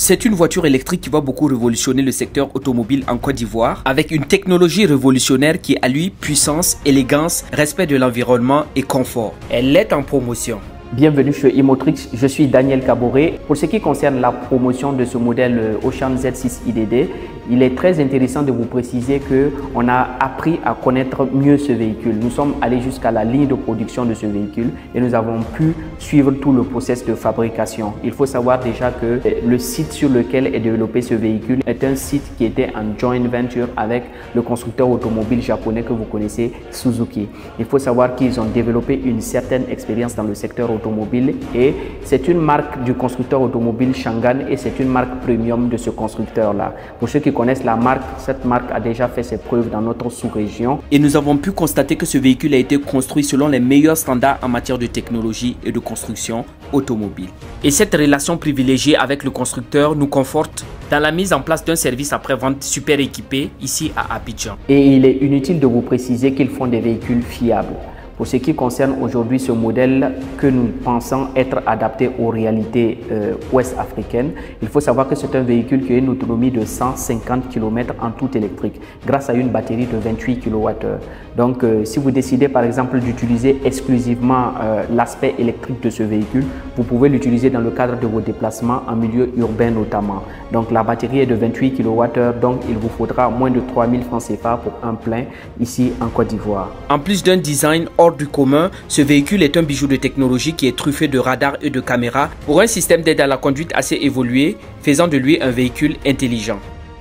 C'est une voiture électrique qui va beaucoup révolutionner le secteur automobile en Côte d'Ivoire avec une technologie révolutionnaire qui allie puissance, élégance, respect de l'environnement et confort. Elle est en promotion. Bienvenue chez Imotrix, je suis Daniel Kaboré. Pour ce qui concerne la promotion de ce modèle Auchan Z6 IDD, il est très intéressant de vous préciser qu'on a appris à connaître mieux ce véhicule. Nous sommes allés jusqu'à la ligne de production de ce véhicule et nous avons pu suivre tout le process de fabrication. Il faut savoir déjà que le site sur lequel est développé ce véhicule est un site qui était en joint venture avec le constructeur automobile japonais que vous connaissez, Suzuki. Il faut savoir qu'ils ont développé une certaine expérience dans le secteur automobile et c'est une marque du constructeur automobile Changan et c'est une marque premium de ce constructeur-là. Pour ceux qui connaissent la marque, cette marque a déjà fait ses preuves dans notre sous-région. Et nous avons pu constater que ce véhicule a été construit selon les meilleurs standards en matière de technologie et de construction automobile. Et cette relation privilégiée avec le constructeur nous conforte dans la mise en place d'un service après-vente super équipé ici à Abidjan. Et il est inutile de vous préciser qu'ils font des véhicules fiables. Pour ce qui concerne aujourd'hui ce modèle que nous pensons être adapté aux réalités ouest africaines, il faut savoir que c'est un véhicule qui a une autonomie de 150 km en tout électrique grâce à une batterie de 28 kWh. Donc si vous décidez par exemple d'utiliser exclusivement l'aspect électrique de ce véhicule, vous pouvez l'utiliser dans le cadre de vos déplacements en milieu urbain notamment. Donc la batterie est de 28 kWh, donc il vous faudra moins de 3000 francs CFA pour un plein ici en Côte d'Ivoire. En plus d'un design hors du commun, ce véhicule est un bijou de technologie qui est truffé de radars et de caméras pour un système d'aide à la conduite assez évolué, faisant de lui un véhicule intelligent.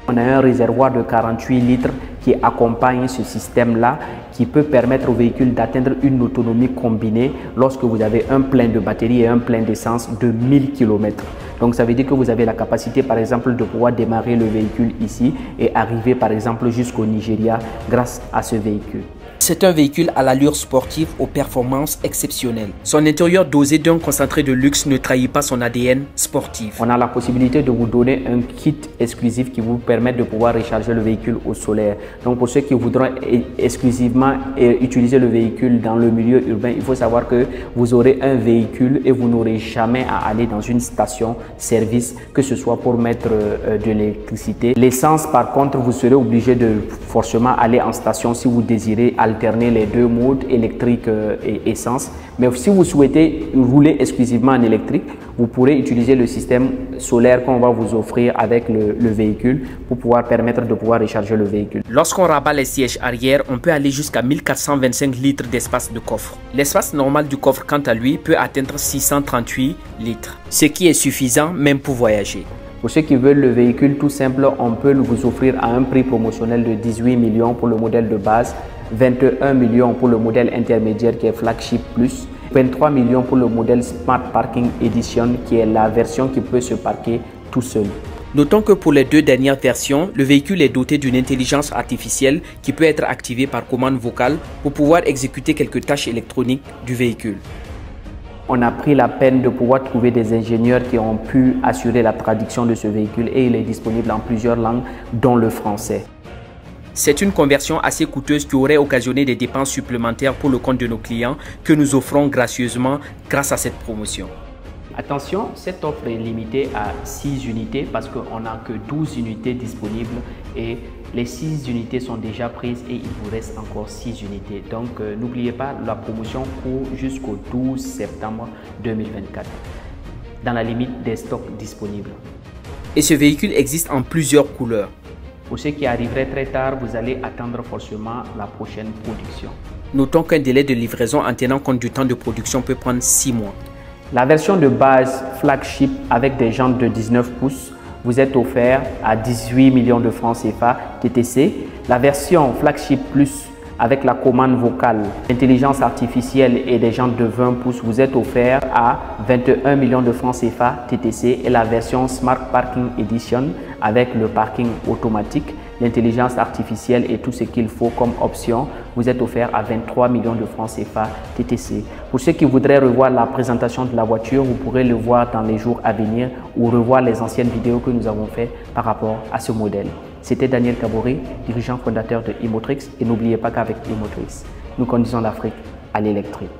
On a un réservoir de 48 litres qui accompagne ce système-là, qui peut permettre au véhicule d'atteindre une autonomie combinée lorsque vous avez un plein de batterie et un plein d'essence de 1000 km. Donc ça veut dire que vous avez la capacité par exemple de pouvoir démarrer le véhicule ici et arriver par exemple jusqu'au Nigeria grâce à ce véhicule. C'est un véhicule à l'allure sportive aux performances exceptionnelles. Son intérieur dosé d'un concentré de luxe ne trahit pas son ADN sportif. On a la possibilité de vous donner un kit exclusif qui vous permet de pouvoir recharger le véhicule au solaire. Donc pour ceux qui voudront exclusivement utiliser le véhicule dans le milieu urbain, il faut savoir que vous aurez un véhicule et vous n'aurez jamais à aller dans une station-service, que ce soit pour mettre de l'électricité. L'essence par contre, vous serez obligé de forcément aller en station si vous désirez alterner les deux modes, électrique et essence. Mais si vous souhaitez rouler exclusivement en électrique, vous pourrez utiliser le système solaire qu'on va vous offrir avec le véhicule pour pouvoir permettre de pouvoir recharger le véhicule. Lorsqu'on rabat les sièges arrière, on peut aller jusqu'à 1425 litres d'espace de coffre. L'espace normal du coffre, quant à lui, peut atteindre 638 litres, ce qui est suffisant même pour voyager. Pour ceux qui veulent le véhicule tout simple, on peut vous offrir à un prix promotionnel de 18 millions pour le modèle de base, 21 millions pour le modèle intermédiaire qui est Flagship Plus, 23 millions pour le modèle Smart Parking Edition qui est la version qui peut se parquer tout seul. Notons que pour les deux dernières versions, le véhicule est doté d'une intelligence artificielle qui peut être activée par commande vocale pour pouvoir exécuter quelques tâches électroniques du véhicule. On a pris la peine de pouvoir trouver des ingénieurs qui ont pu assurer la traduction de ce véhicule et il est disponible en plusieurs langues, dont le français. C'est une conversion assez coûteuse qui aurait occasionné des dépenses supplémentaires pour le compte de nos clients que nous offrons gracieusement grâce à cette promotion. Attention, cette offre est limitée à 6 unités parce qu'on n'a que 12 unités disponibles et les 6 unités sont déjà prises et il vous reste encore 6 unités. Donc n'oubliez pas, la promotion court jusqu'au 12 septembre 2024 dans la limite des stocks disponibles. Et ce véhicule existe en plusieurs couleurs. Pour ceux qui arriveraient très tard, vous allez attendre forcément la prochaine production. Notons qu'un délai de livraison en tenant compte du temps de production peut prendre 6 mois. La version de base Flagship avec des jantes de 19 pouces vous est offert à 18 millions de francs CFA TTC. La version Flagship Plus avec la commande vocale, intelligence artificielle et des jantes de 20 pouces vous est offert à 21 millions de francs CFA TTC et la version Smart Parking Edition avec le parking automatique, l'intelligence artificielle et tout ce qu'il faut comme option vous est offert à 23 millions de francs CFA TTC. Pour ceux qui voudraient revoir la présentation de la voiture, vous pourrez le voir dans les jours à venir ou revoir les anciennes vidéos que nous avons faites par rapport à ce modèle. C'était Daniel Kaboré, dirigeant fondateur de Imotrix et n'oubliez pas qu'avec Imotrix, nous conduisons l'Afrique à l'électrique.